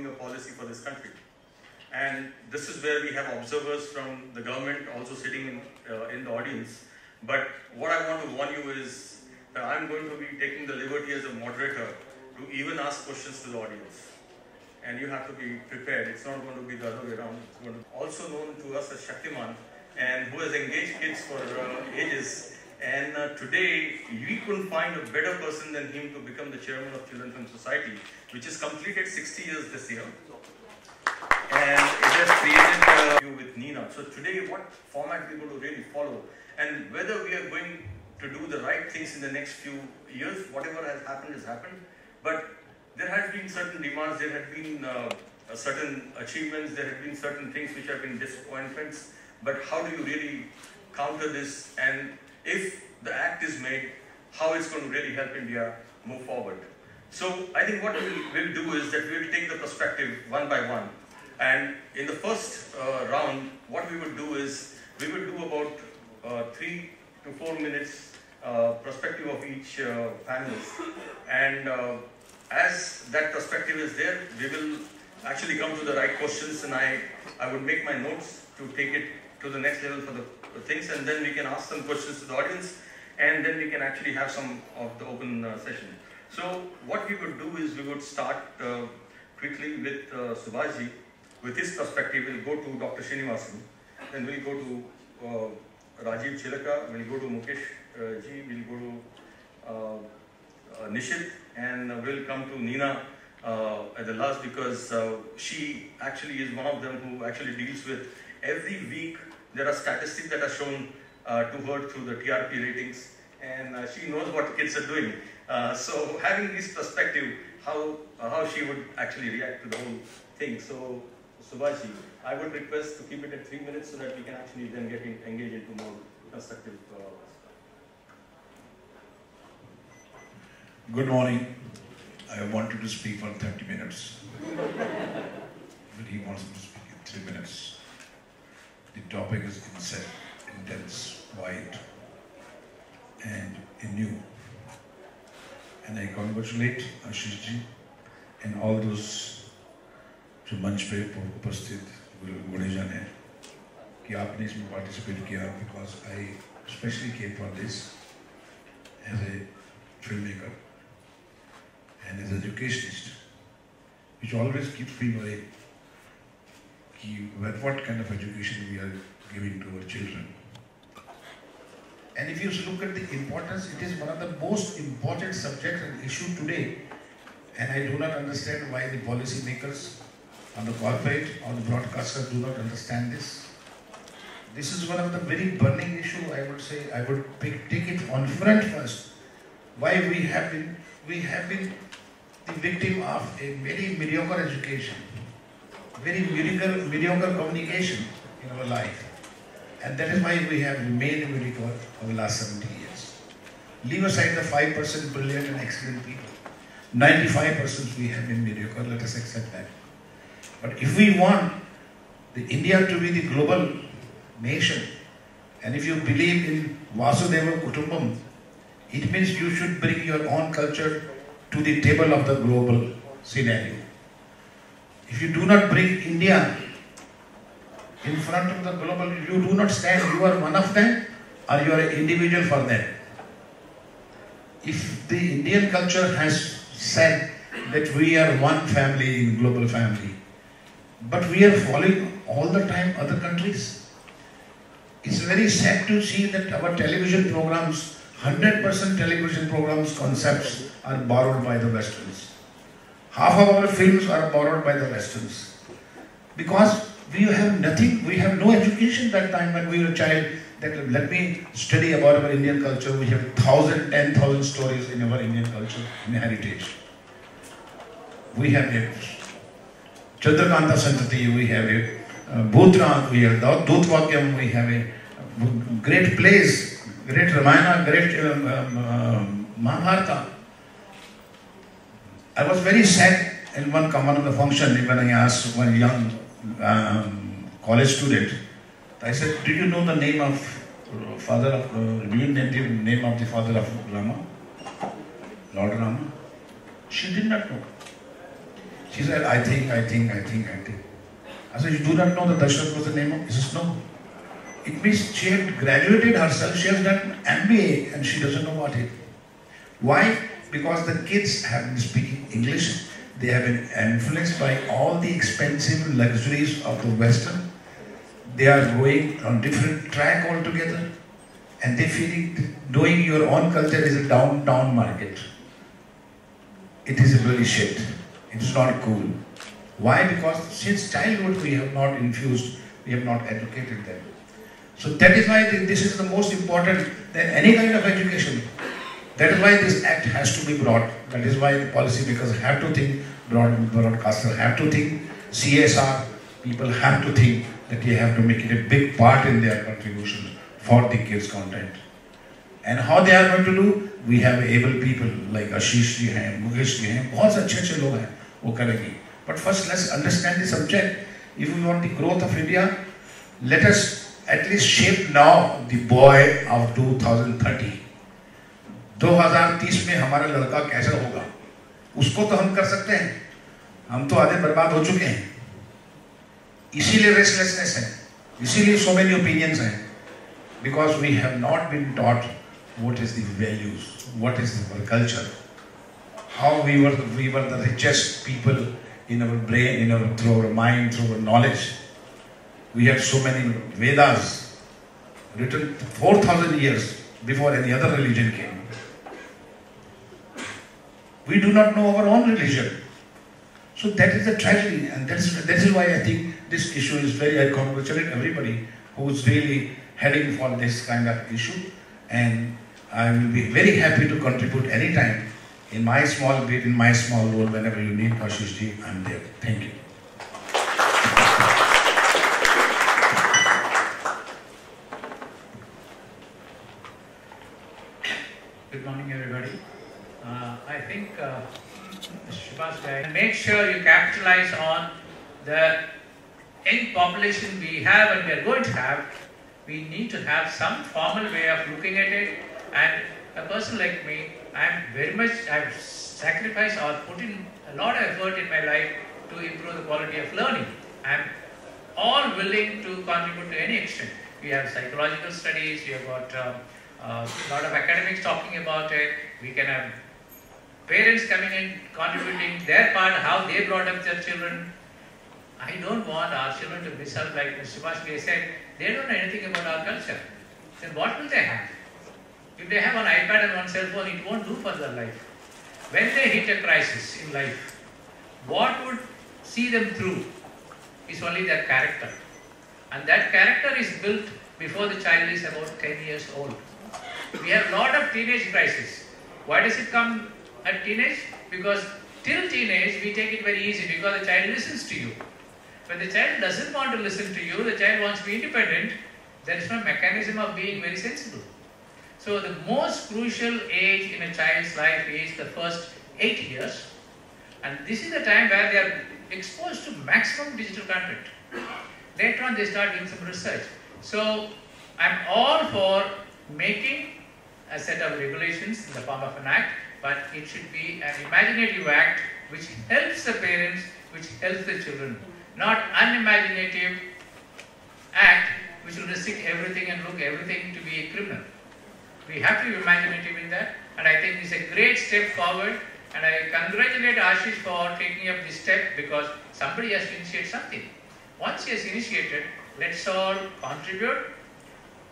forming a policy for this country. And this is where we have observers from the government also sitting in the audience. But what I want to warn you is that I'm going to be taking the liberty as a moderator to even ask questions to the audience. And you have to be prepared. It's not going to be the other way around. It's going to be also known to us as Shaktiman, and who has engaged kids for ages. And today, we couldn't find a better person than him to become the chairman of Children's Film Society, which has completed 60 years this year. And it has created you with Nina. So today, what format we're going to really follow, and whether we are going to do the right things in the next few years, whatever has happened. But there has been certain demands, there have been certain achievements, there have been certain things which have been disappointments. But how do you really counter this? And if the act is made, how it's going to really help India move forward? So I think what we'll do is that we'll take the perspective one by one. And in the first round, what we will do is, we will do about 3 to 4 minutes perspective of each panelist. And as that perspective is there, we will actually come to the right questions, and I would make my notes to take it to the next level for the things, and then we can ask some questions to the audience, and then we can actually have some of the open session. So what we would do is we would start quickly with Subhashji. With his perspective, we'll go to Dr. Srinivasan, then we'll go to Rajiv Chilaka, we'll go to Mukesh ji, we'll go to Nishit, and we'll come to Nina at the last, because she actually is one of them who actually deals with every week. There are statistics that are shown to her through the TRP ratings, and she knows what kids are doing. So having this perspective, how she would actually react to the whole thing. So Subhashji, I would request to keep it at 3 minutes so that we can actually then get engaged into more constructive. Good morning. I wanted to speak for 30 minutes, but he wants me to speak in 3 minutes. The topic is intense, wide, and new. And I congratulate Ashish ji and all those जो मंच पे उपस्थित गुणीजन हैं कि आपने इसमें participate किया, because I especially came for this as a filmmaker and as an educationist, which always keeps me worried what kind of education we are giving to our children. And if you look at the importance, it is one of the most important subjects and issue today. And I do not understand why the policy makers or the corporate or the broadcasters do not understand this. This is one of the very burning issue, I would say. I would take it on front first. Why we have been the victim of a very mediocre education, very mediocre communication in our life. And that is why we have remained mediocre for the last 70 years. Leave aside the 5% brilliant and excellent people. 95% we have been mediocre, let us accept that. But if we want the India to be the global nation, and if you believe in Vasudeva Kutumbam, it means you should bring your own culture to the table of the global scenario. If you do not bring India in front of the global, you do not stand, you are one of them, or you are an individual for them. If the Indian culture has said that we are one family in global family, but we are following all the time other countries. It's very sad to see that our television programs, 100% television programs concepts are borrowed by the Westerns. Half of our films are borrowed by the Westerns. Because we have nothing, we have no education that time when we were a child, that let me study about our Indian culture. We have 10,000 stories in our Indian culture, in heritage. We have a Chandrakanta Santati, we have a Bhutrang, we have Dutvakyam, we have a great plays, great Ramayana, great Mahabharata. I was very sad in one of the function when I asked one young college student, I said, "Do you know the name of father of real name of the father of Rama, Lord Rama?" She did not know. She said, I think. I said, you do not know that Dashrath was the name of? He says, no. It means she had graduated herself, she has done MBA and she doesn't know about it. Why? Because the kids have been speaking English, they have been influenced by all the expensive luxuries of the Western. They are going on different track altogether and they feeling doing your own culture is a downtown market. It is a really shit. It is not cool. Why? Because since childhood we have not infused, we have not educated them. So that is why this is the most important than any kind of education. That is why this act has to be brought. That is why the policymakers have to think, broadcasters have to think, CSR, people have to think that they have to make it a big part in their contributions for the kids' content. And how they are going to do? We have able people like Ashish ji hai, Mukesh ji hai, बहुत अच्छे लोग हैं वो करेंगे. But first let's understand the subject. If we want the growth of India, let us at least shape now the boy of 2030. 2030 में हमारा लड़का कैसा होगा उसको तो हम कर सकते हैं. हम तो आधे बर्बाद हो चुके हैं. इसीलिए रेस्टलेसनेस है, इसीलिए so many opinions हैं, because we have not been taught what is the values, what is our culture, how we were the richest people in our brain, through our mind, through our knowledge. We had so many Vedas written 4,000 years before any other religion came. We do not know our own religion. So that is the tragedy, and that is why I think this issue is very, I congratulate everybody who is really heading for this kind of issue, and I will be very happy to contribute anytime in my small bit, in my small role. Whenever you need Ashish ji, I am there. Thank you. Good morning, everybody. I think Mr. Subhash, make sure you capitalize on the young population we have and we are going to have. We need to have some formal way of looking at it. And a person like me, I've sacrificed or put in a lot of effort in my life to improve the quality of learning. I'm all willing to contribute to any extent. We have psychological studies, we have got a lot of academics talking about it. We can have parents coming in, contributing their part, how they brought up their children. I don't want our children to miss out, like Mr. Subhash said, they don't know anything about our culture. Then what will they have? If they have an iPad and one cell phone, it won't do for their life. When they hit a crisis in life, what would see them through is only their character. And that character is built before the child is about 10 years old. We have a lot of teenage crisis. Why does it come at teenage? Because till teenage we take it very easy because the child listens to you. When the child doesn't want to listen to you, the child wants to be independent, there is no mechanism of being very sensible. So the most crucial age in a child's life is the first 8 years, and this is the time where they are exposed to maximum digital content. Later on they start doing some research. So I'm all for making a set of regulations in the form of an act, but it should be an imaginative act which helps the parents, which helps the children, not unimaginative act which will restrict everything and look everything to be a criminal. We have to be imaginative in that, and I think it's a great step forward, and I congratulate Ashish for taking up this step because somebody has to initiate something. Once he has initiated, let's all contribute,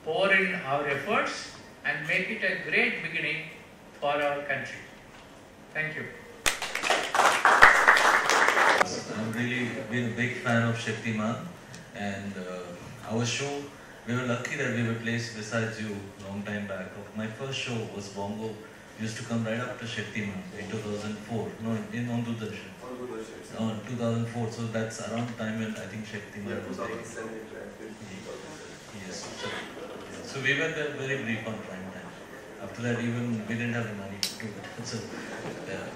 pour in our efforts, and make it a great beginning for our country. Thank you. I've really been a big fan of Shaktiman, and our show, we were lucky that we were placed beside you a long time back. My first show was Bongo, used to come right after Shaktiman in 2004, no, on Doordarshan. 2004, so that's around the time when I think Shaktiman was very... Yes, so we were there very brief on prime time. After that, even we didn't have the money to do it. So, yeah,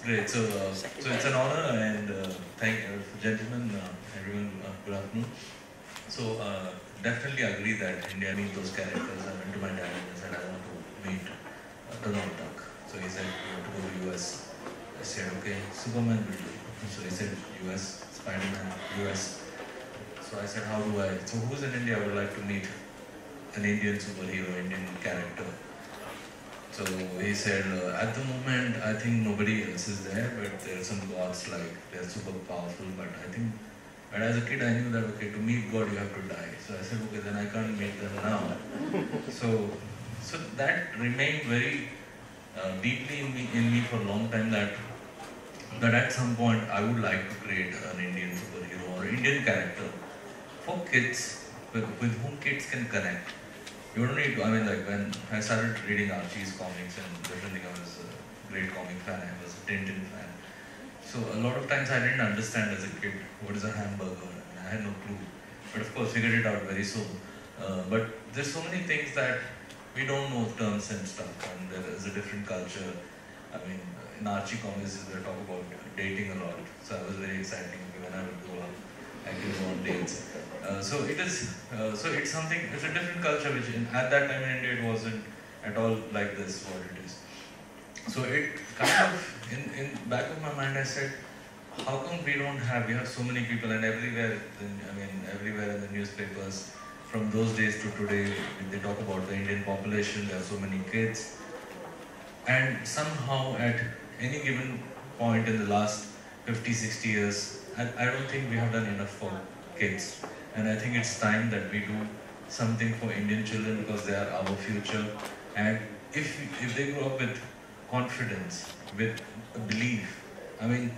great. So it's an honor, and thank you, gentlemen, everyone. Good afternoon. So definitely agree that India meet those characters. I went to my dad and said I want to meet Donald Duck. So he said, you want to go to US. I said, okay, Superman will do. So he said US, Spider-Man, US. So I said, how do I? So who's in India? I would like to meet an Indian superhero, Indian character. So he said, at the moment, I think nobody else is there, but there are some gods like, they're super powerful, but I think, but as a kid I knew that, okay, to meet God you have to die. So I said, okay, then I can't meet them now. So that remained very deeply in me for a long time, that at some point I would like to create an Indian superhero or Indian character for kids, with whom kids can connect. You don't need to, I mean, like when I started reading Archie's comics and different things, I was a great comic fan, I was a Tintin fan. So a lot of times I didn't understand as a kid what is a hamburger, I had no clue. But of course figured it out very soon. But there's so many things that we don't know terms and stuff, and there is a different culture. I mean, in Archie comics they talk about dating a lot, so I was very exciting when I would grow up. I can go on dates. So it's something, it's a different culture which at that time in India it wasn't at all like this, what it is. So it kind of, in back of my mind I said, how come we have so many people, and everywhere, everywhere in the newspapers, from those days to today, they talk about the Indian population, there are so many kids. And somehow at any given point in the last 50, 60 years, I don't think we have done enough for kids. And I think it's time that we do something for Indian children, because they are our future. And if they grow up with confidence, with a belief, I mean,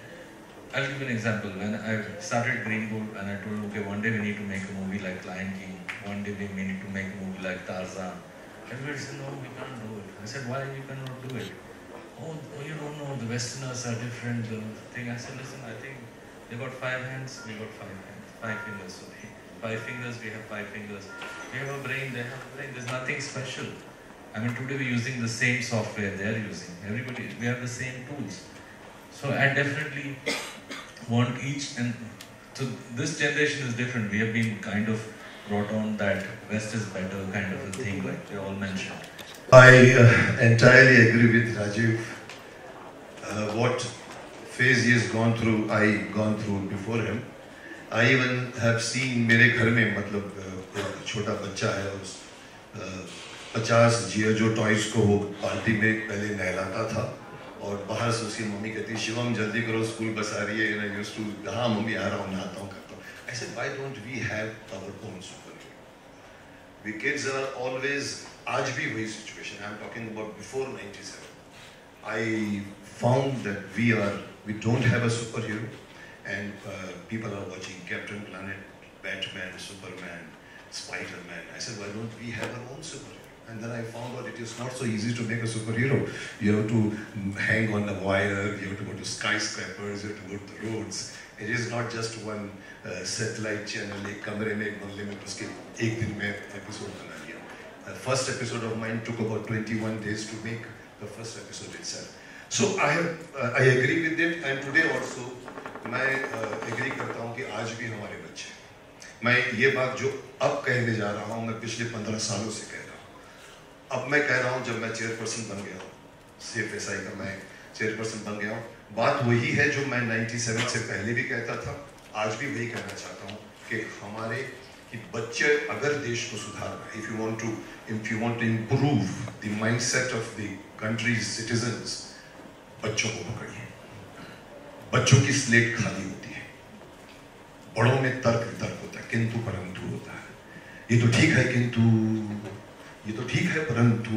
I'll give you an example. When I started Greenwood and I told them, okay, one day we need to make a movie like Lion King, one day we need to make a movie like Tarzan. Everybody said, no, we can't do it. I said, why you cannot do it? Oh, you don't know, the Westerners are different. The thing. I said, listen, I think they got 5 hands, we got 5 hands, 5 fingers, sorry. 5 fingers, we have 5 fingers. We have a brain, they have a brain. There's nothing special. I mean, today we're using the same software they're using. Everybody, we have the same tools. So I definitely want each, and so this generation is different. We have been kind of brought on that West is better kind of a thing, like they all mentioned. I entirely agree with Rajiv. What phase he has gone through, I gone through before him. I even have seen मेरे घर में मतलब एक छोटा बच्चा है, उस 50 जिया जो टॉयज को वो पार्टी में पहले नहलाता था, और बाहर से उसकी मम्मी कहती है शिवम जल्दी करो स्कूल बस आ रही है, you know, used to, हाँ मम्मी आ रहा हूँ, नहाता हूँ, करता हूँ. I said, why don't we have our own superhero? We kids are always, आज भी वही situation. I'm talking about before 97. I found that we don't have a superhero, and people are watching Captain Planet, Batman, Superman, Spider-Man. I said, why don't we have our own superhero? And then I found out it is not so easy to make a superhero. You have to hang on a wire, you have to go to skyscrapers, you have to go to the roads. It is not just one satellite channel, एक कमरे में एक बंगले में उसके एक दिन में episode बना लिया. The first episode of mine took about 21 days to make, the first episode itself. So I agree with it, and today also मैं agree करता हूँ कि आज भी हमारे बच्चे, मैं ये बात जो अब कहने जा रहा हूँ मैं पिछले 15 सालों से कह रहा हूँ. अब मैं कह रहा हूँ जब मैं चेयरपर्सन बन गया हूँ, CFSI का मैं चेयरपर्सन बन गया हूँ, बात वही है जो मैं 97 से पहले भी कहता था, आज भी वही कहना चाहता हूँ कि हमारे कि बच्चे अगर देश को सुधारना, if you want to improve the mindset of the country's citizens, बच्चों को पकड़िए. बच्चों की स्लेट खाली होती है, बड़ों में तर्क होता है, किंतु परंतु होता है. ये तो ठीक है किंतु, ये तो ठीक है परंतु,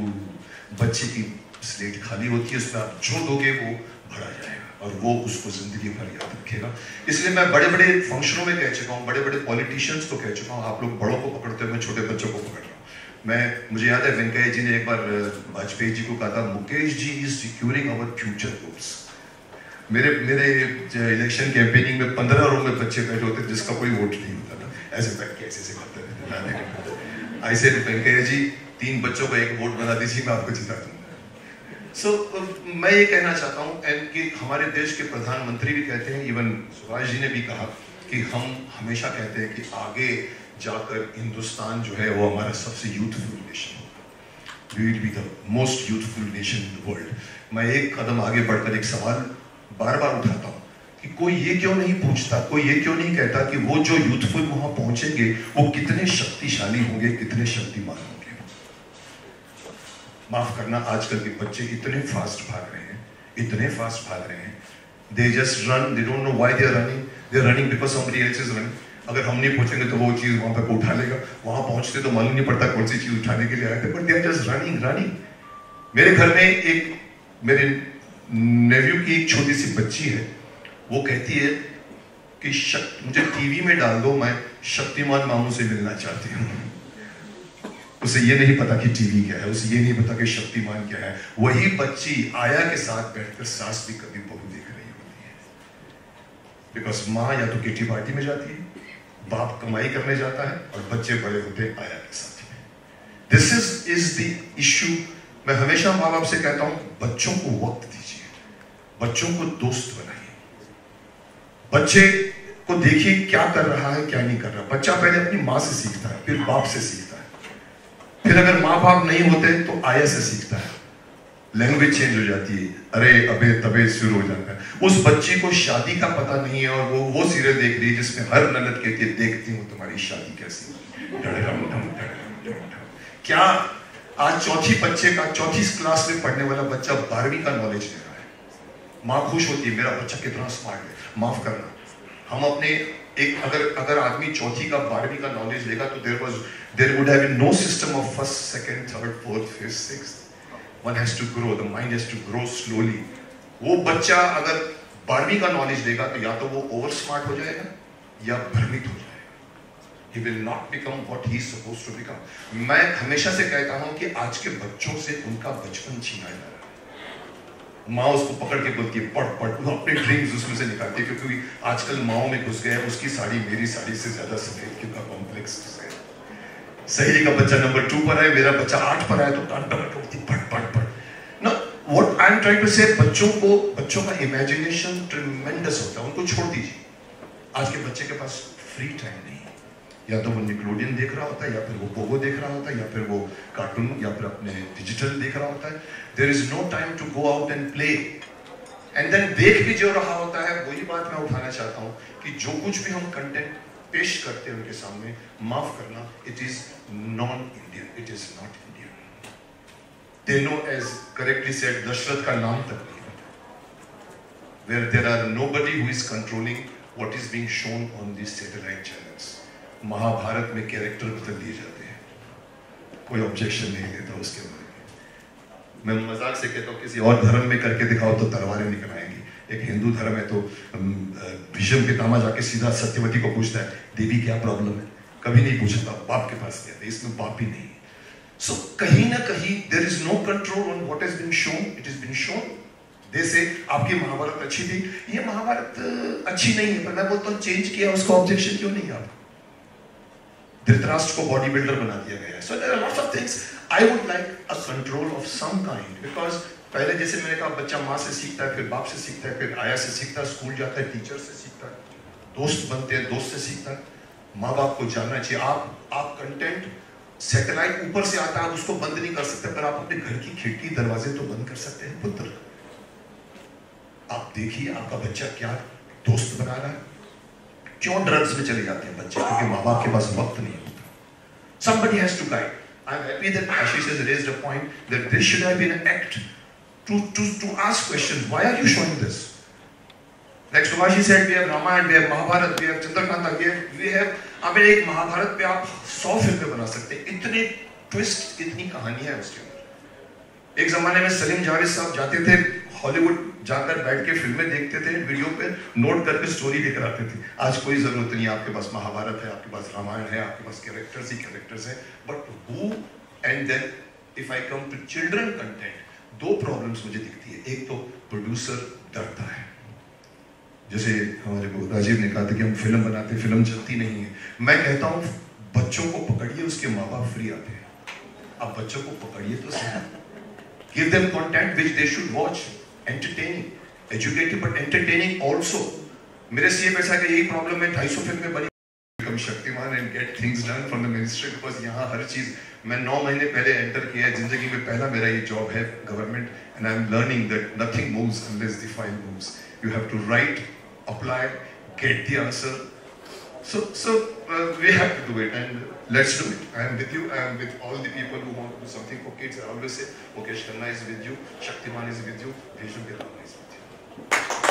बच्चे की स्लेट खाली होती है, उसमें आप जो दोगे वो भरा जाएगा और वो उसको जिंदगी भर याद रखेगा. इसलिए मैं बड़े बड़े फंक्शनों में कह चुका हूँ, बड़े बड़े पॉलिटिशियंस को कह चुका हूँ, आप लोग बड़ों को पकड़ते हो, मैं छोटे बच्चों को पकड़ रहा हूँ. मुझे याद है वेंकैया जी ने एक बार वाजपेयी जी को कहा था, Mukesh ji is securing our future goals. मेरे इलेक्शन कैंपेनिंग में 15 रो में बच्चे बैठे होते जिसका कोई वोट नहीं होता था, ऐसे बैठ के ऐसे करते रहते. ऐसे वेंकैया जी 3 बच्चों को एक वोट बना दीजिए, मैं आपको जिता दूंगा. So, मैं ये कहना चाहता हूँ कि हमारे देश के प्रधानमंत्री भी कहते हैं, इवन सुभाष जी ने भी कहा कि हम हमेशा कहते हैं कि आगे जाकर हिंदुस्तान जो है वो हमारा सबसे यूथफुल नेशन होगा. We will be the most youthful nation in the world. मैं एक कदम आगे बढ़कर एक सवाल बार बार उठाता हूँ कि कोई ये क्यों नहीं पूछता, कोई ये क्यों नहीं कहता कि वो जो यूथफुल वहां पहुंचेंगे वो कितने शक्तिशाली होंगे, कितने शक्तिमान होंगे। माफ करना, आजकल के बच्चे इतने फास्ट भाग रहे हैं, इतने फास्ट भाग रहे हैं, they just run, they don't know why they are running because somebody else is running. अगर हम नहीं पूछेंगे तो वो चीज वहां पर उठा लेगा, वहां पहुंचते तो मालूम नहीं पड़ता कौन सी चीज उठाने के लिए आए थे, but they are just running. मेरे घर में एक मेरे नेव्यू की एक छोटी सी बच्ची है, वो कहती है कि मुझे टीवी में डाल दो, मैं शक्तिमान मामू से मिलना चाहती हूँ। उसे ये नहीं पता कि टीवी क्या है, उसे ये नहीं पता कि शक्तिमान क्या है। वही बच्ची आया के साथ बैठकर सास भी कभी बहू देख रही होती है, बिकॉज माँ या तो किटी पार्टी में जाती है, बाप कमाई करने जाता है और बच्चे बड़े होते हैं आया के साथ में। This is the issue. मैं हमेशा माँ बाप से कहता हूं, बच्चों को वक्त दीजिए, बच्चों को दोस्त बनाइए, बच्चे को देखिए क्या कर रहा है क्या नहीं कर रहा। बच्चा पहले अपनी माँ से सीखता है, फिर बाप से सीखता है, फिर अगर माँ बाप नहीं होते तो आया से सीखता है, लैंग्वेज चेंज हो जाती है, अरे अबे तबे शुरू हो जाता है। उस बच्ची को शादी का पता नहीं है और वो सीरियल देख रही है जिसमें हर ननद कहती है देखती हूँ तुम्हारी शादी कैसी होगी। क्या आज चौथी क्लास में पढ़ने वाला बच्चा 12वीं का नॉलेज ले रहा है। माँ खुश होती है, मेरा बच्चा कितना स्मार्ट है। माफ करना, हम अपने एक अगर आदमी चौथी का 12वीं का नॉलेज लेगा तो there would have been no system of first, second, third, fourth, fifth, sixth. One has to grow, the mind has to grow slowly. वो बच्चा अगर 12वीं का नॉलेज लेगा तो या तो वो ओवर स्मार्ट हो जाएगा या भ्रमित हो जाएगा। He will not become what he is supposed to become. मैं हमेशा से कहता हूं कि आज के बच्चों से उनका बचपन छीना जा रहा है। माँ उसको पकड़ के बोलती है पढ़, वो अपने ड्रीम्स उसमें से निकालती है, क्योंकि आजकल माओ में घुस गया है उसकी साड़ी मेरी साड़ी से ज्यादा सफेद क्यों का कॉम्प्लेक्स है। सहेली का बच्चा नंबर 2 पर है, मेरा बच्चा 8 पर है, तो कान पकड़ पढ़। ना what I am trying to say, बच्चों का इमेजिनेशन ट्रिमेंडस होता है, उनको छोड़ दीजिए। आज के बच्चे के पास फ्री टाइम नहीं है, या तो वो निकलोडियन देख रहा होता है, या फिर वो पोगो देख रहा होता है, या फिर वो कार्टून, या फिर अपने डिजिटल देख रहा होता है। There is no time to go out and play. And then देख भी जो रहा होता है, वही बात मैं उठाना चाहता हूँ कि जो कुछ भी हम कंटेंट पेश करते हैं उनके सामने, माफ करना, it is non Indian, it is not Indian. They know, as correctly said, Dasharath का नाम तक नहीं पता, where there are nobody who is controlling what is being shown on these satellite channels. Mahabharat में कैरेक्टर बदल दिए जाते हैं, कोई ऑब्जेक्शन नहीं देता उसके बारे में। मैं मजाक से कहता हूँ किसी और धर्म में करके दिखाओ तो तलवारें निकल आएंगी। एक हिंदू धर्म है तो भीष्म पितामह जाके सीधा सत्यवती को पूछता है, देवी क्या प्रॉब्लम है? कभी नहीं पूछता बाप के पास गया, इसमें बाप ही नहीं। So कहीं ना कहीं there is no control on what has been shown. It has been shown. They say आपकी महाभारत अच्छी थी, ये महाभारत अच्छी नहीं है, पर मैं बोलता हूँ चेंज किया, उसका ऑब्जेक्शन क्यों नहीं आप? धृतराष्ट्र को बॉडी बिल्डर बना दिया गया है। So there are lots of things. I would like a control of some kind, because पहले जैसे मैंने कहा, बच्चा माँ से सीखता है, फिर बाप से सीखता है, फिर आया से सीखता है, स्कूल जाता है, टीचर से सीखता है, दोस्त बनते हैं, दोस्त से सीखता है। माँ बाप को जानना चाहिए। आप कंटेंट सैटेलाइट ऊपर से आता है, आप उसको बंद नहीं कर सकते, पर आप अपने घर की खिड़की दरवाजे तो बंद कर सकते हैं। पुत्र, आप देखिए आपका बच्चा क्या दोस्त बना रहा है। क्यों ड्रग्स में चले जाते हैं बच्चे? क्योंकि माँ बाप के पास वक्त नहीं होता। Somebody has to guide. I'm happy that Ashish has raised a point that this should have been an act to ask questions. Why are you showing this? Like Subhashi said, we have Ramayana, we have Mahabharata, we have Chandrakanta, we have अगर एक महाभारत पे आप 100 फिल्में बना सकते हैं। इतने twist, इतनी कहानी है उसके अंदर। एक जमाने में सलीम जावेद साहब जाते थे हॉलीवुड, जाकर बैठ के फिल्में देखते थे, वीडियो पे नोट करके स्टोरी लेकर आते थे। आज कोई जरूरत नहीं, आपके पास महाभारत है, आपके पास रामायण है, आपके पास कैरेक्टर्स ही कैरेक्टर्स है। But who and then if I come to children content, 2 problems मुझे दिखती है। एक तो प्रोड्यूसर डरता है, जैसे हमारे को राजीव ने कहा था कि हम फिल्म बनाते, फिल्म चलती नहीं है। मैं कहता हूँ बच्चों को पकड़िए, उसके माँ बाप फ्री आते हैं, आप बच्चों को पकड़िए तो सही, give them content which they should watch, entertaining, educative but entertaining also. मेरे सीएम ऐसा कि यही प्रॉब्लम है, 250 फिल्में बनी, become Shaktimaan and get things done from the ministry, because यहाँ हर चीज, मैं 9 महीने पहले एंटर किया है, जिंदगी में पहला मेरा ये जॉब है government, and I am learning that nothing moves unless the file moves. You have to write apply, get the answer. So we have to do it, and let's do it. I am with you. I am with all the people who want to do something for kids. I always say, Mukesh Khanna is with you, Shaktiman is with you, Bhishnu Pirala is with you.